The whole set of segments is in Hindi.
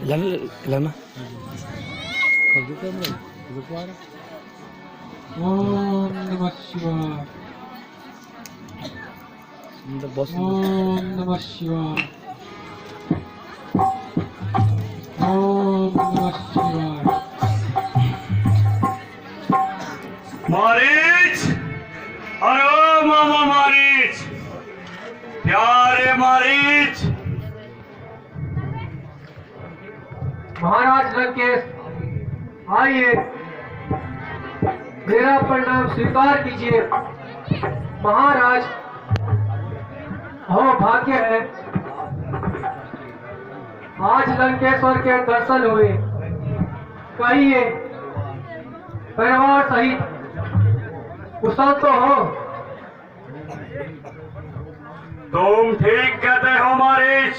Lana. Om Namah Shivaya. The boss. Om Namah Shivaya. Om Namah Shivaya. Marich, अरे मामा मारीच, प्यारे मारीच। महाराज लंकेश, आइए, मेरा प्रणाम स्वीकार कीजिए। महाराज, हो भाग्य है, आज लंकेश्वर के दर्शन हुए। कहिए, परिवार सहित कुशल तो हो? तुम ठीक कहते हो मारीच।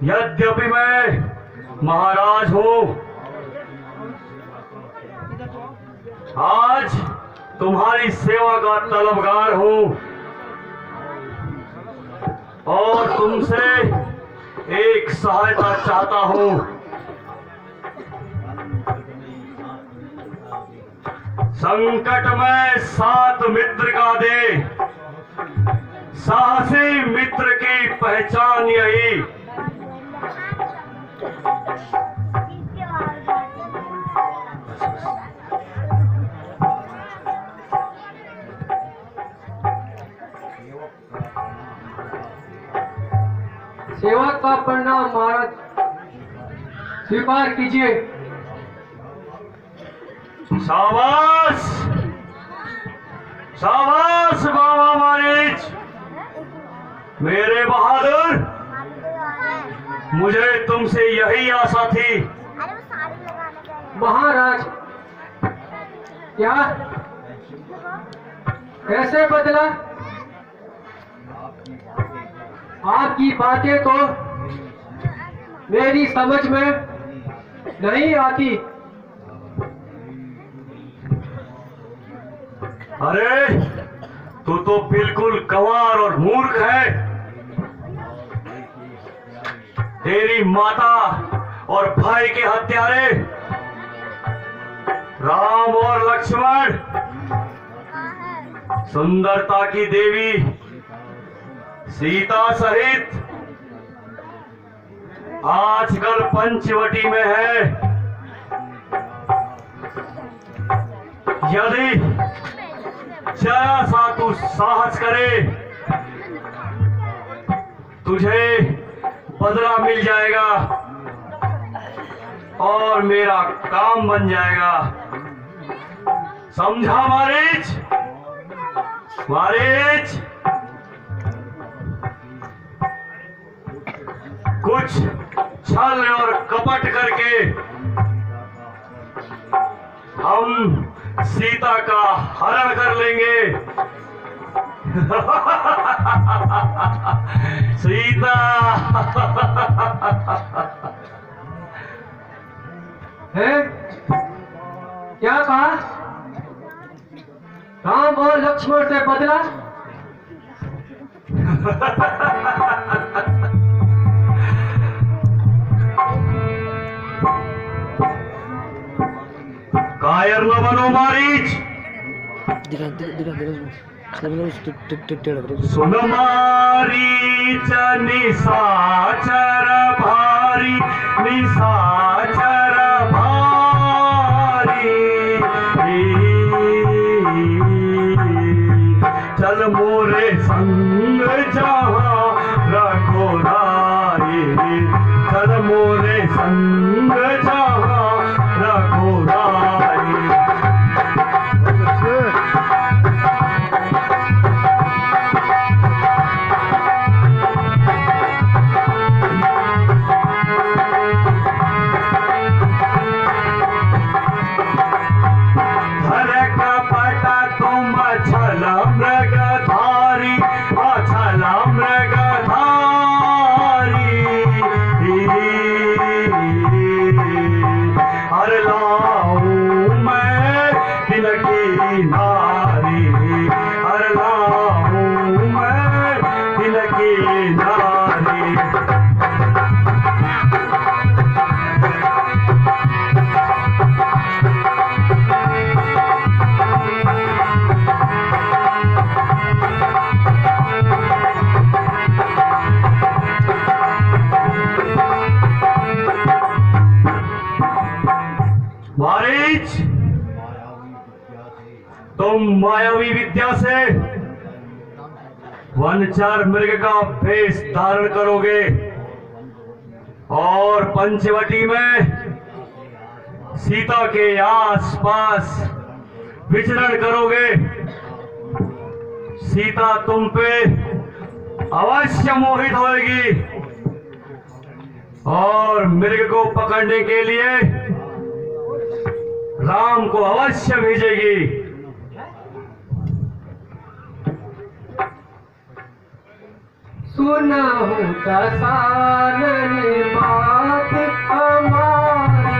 यद्यपि मैं महाराज हूं, आज तुम्हारी सेवा का तलबगार हूं और तुमसे एक सहायता चाहता हूं। संकट में साथ मित्र का दे, साहसी मित्र की पहचान यही। सेवा का प्रणाम महाराज, स्वीकार कीजिए। शाबाश, शाबाश बाबा मारीच, मेरे बहादुर। मुझे तुमसे यही आशा थी। महाराज, क्या कैसे बदला? आपकी बातें तो मेरी समझ में नहीं आती। अरे तू तो बिल्कुल गंवार और मूर्ख है। तेरी माता और भाई के हत्यारे राम और लक्ष्मण, सुंदरता की देवी सीता सहित आजकल पंचवटी में है। यदि जरा सा तू साहस करे, तुझे बदला मिल जाएगा और मेरा काम बन जाएगा। समझा मारीच? मारीच, कुछ छल और कपट करके हम सीता का हरण कर लेंगे। सीता है? क्या कहा? राम और लक्ष्मण से बदला? कायर न बनो मारीच। सुन मारीच निशाचर भारी, निशाचर भारी। चल मोरे संग जहाँ रघुराई, चल मोरे संग जहाँ रघुराई। तुम मायावी विद्या से वनचर मृग का भेष धारण करोगे और पंचवटी में सीता के आसपास विचरण करोगे। सीता तुम पे अवश्य मोहित होगी और मृग को पकड़ने के लिए राम को अवश्य भेजेगी। सुनाहूं दसानन बात हमारी,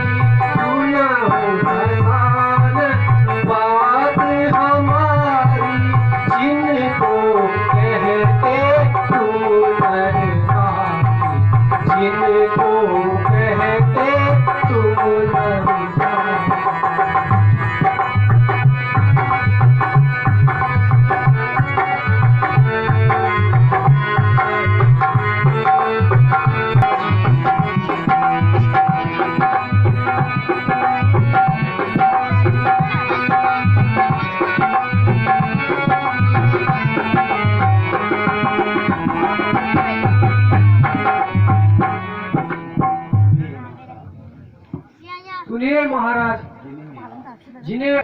सुनाहूं दसानन बात हमारी, जिनको कहते तुम नरनारी, जिनको कहते तुम नरनारी। सुनिए महाराज, जिन्हें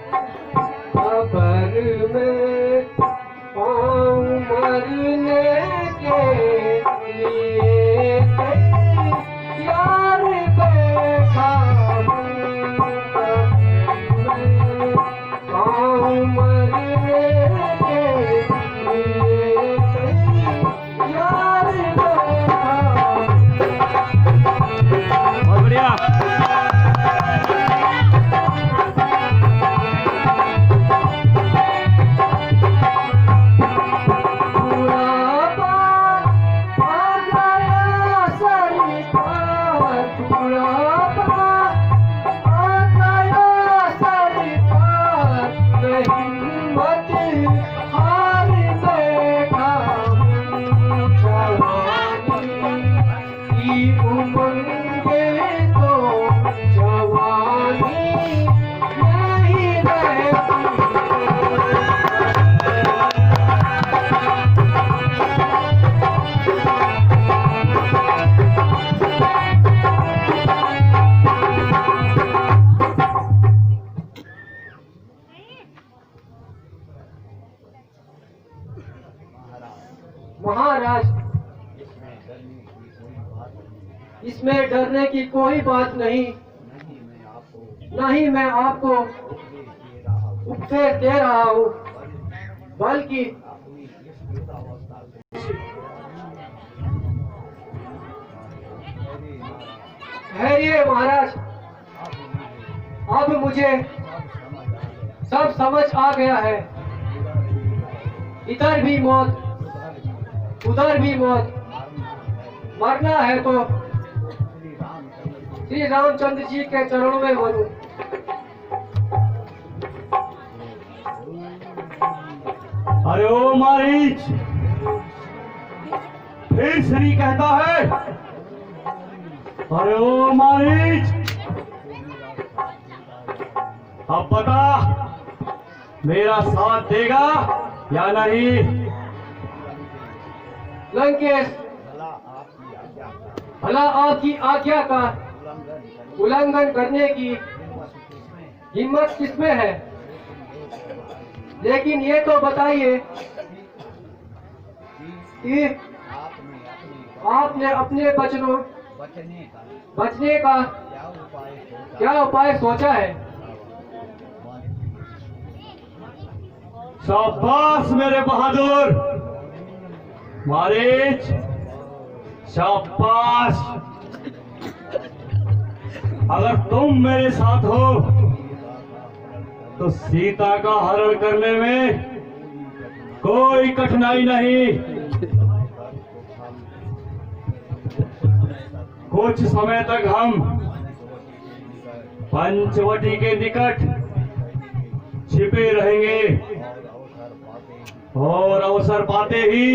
खबर में पाँव मरने के लिए यार बैठा पाँव मरने के लिए यार बैठा। बहुत बढ़िया। महाराज, इसमें डरने की कोई बात नहीं, नहीं मैं आपको उपदेश दे रहा हूँ, बल्कि ठहरिए महाराज, अब मुझे सब समझ आ गया है। इधर भी मौत उधर भी मौत, मरना है तो श्री रामचंद्र जी के चरणों में मरूं। अरे ओ मारीच, फिर श्री कहता है। अरे ओ मारीच, अब बता मेरा साथ देगा या नहीं? लंकेश, भला आपकी आज्ञा का उल्लंघन करने की हिम्मत किसमें है? लेकिन ये तो बताइए कि आपने अपने बचने का क्या उपाय सोचा है? शाबाश मेरे बहादुर मारीच, शाबाश। अगर तुम मेरे साथ हो तो सीता का हरण करने में कोई कठिनाई नहीं। कुछ समय तक हम पंचवटी के निकट छिपे रहेंगे और अवसर पाते ही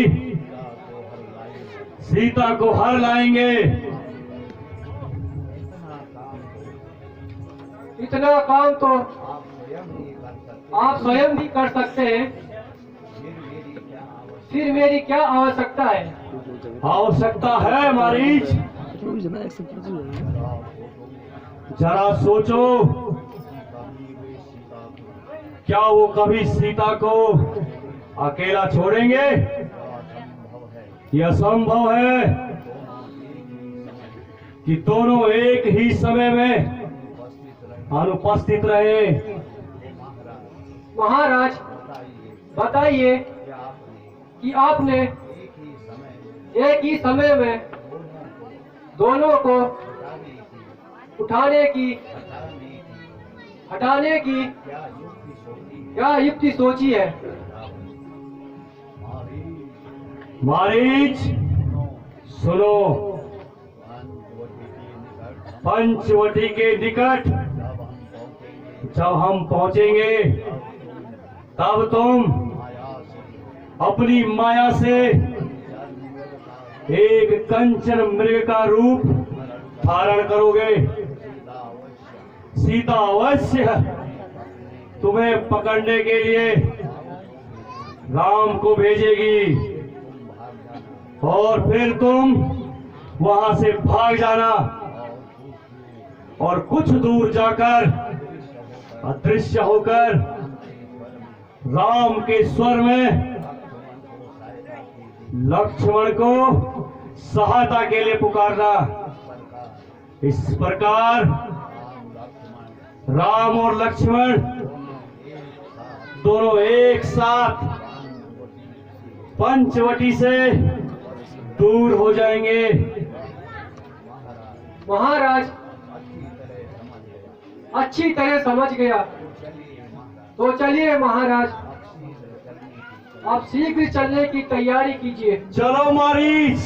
सीता को हर लाएंगे। इतना काम तो आप स्वयं भी कर सकते हैं, फिर मेरी क्या आवश्यकता है? आवश्यकता है मारीच, जरा सोचो, क्या वो कभी सीता को अकेला छोड़ेंगे? यह संभव है कि दोनों एक ही समय में अनुपस्थित रहे। महाराज बताइए कि आपने एक ही समय में दोनों को उठाने की, हटाने की क्या युक्ति सोची है? मारीच सुनो, पंचवटी के निकट जब हम पहुंचेंगे तब तुम अपनी माया से एक कंचन मृग का रूप धारण करोगे। सीता अवश्य तुम्हें पकड़ने के लिए राम को भेजेगी और फिर तुम वहां से भाग जाना और कुछ दूर जाकर अदृश्य होकर राम के स्वर में लक्ष्मण को सहायता के लिए पुकारना। इस प्रकार राम और लक्ष्मण दोनों एक साथ पंचवटी से दूर हो जाएंगे। महाराज अच्छी तरह समझ गया, तो चलिए महाराज, आप शीघ्र चलने की तैयारी कीजिए। चलो मारीच।